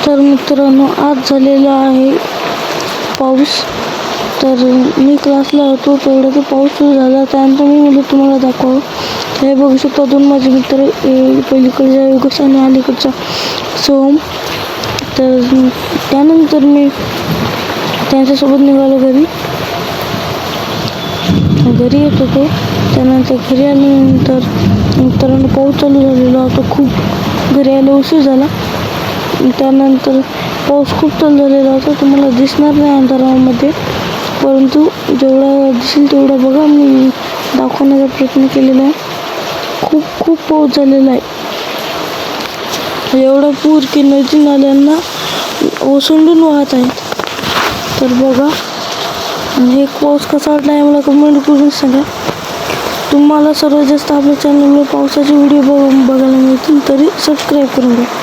तर मित्रांनो, आज झालेला आहे पाऊस. तर मी क्लासला होतो तेवढं ते पाऊस सुरू झाला. त्यानंतर मी म्हणजे तुम्हाला दाखव. हे बघू शकता, दोन माझे मित्र, पलीकडच्या योगेश आणि अलीकडचा सोम. तर त्यानंतर मी त्यांच्यासोबत निघालो घरी येत होतो. त्यानंतर घरी आल्यानंतर मित्रांनो पाऊस चालू झालेला होता खूप. घरी आले उशीर झाला. त्यानंतर पाऊस खूप चालू झालेला होता. तुम्हाला दिसणार नाही अंधारामध्ये, परंतु जेवढा दिसेल तेवढा बघा. मी दाखवण्याचा प्रयत्न केलेला आहे. खूप खूप पाऊस झालेला आहे. एवढा पूर की नदी नाल्यांना ओसंडून वाहत आहे. तर बघा, हे पाऊस कसा वाटला आहे मला कमेंट करून सांगा. तुम्हाला सर्वात जास्त आपल्या चॅनलवर पावसाचे व्हिडिओ बघायला मिळतील तरी सबस्क्राईब करून द्या.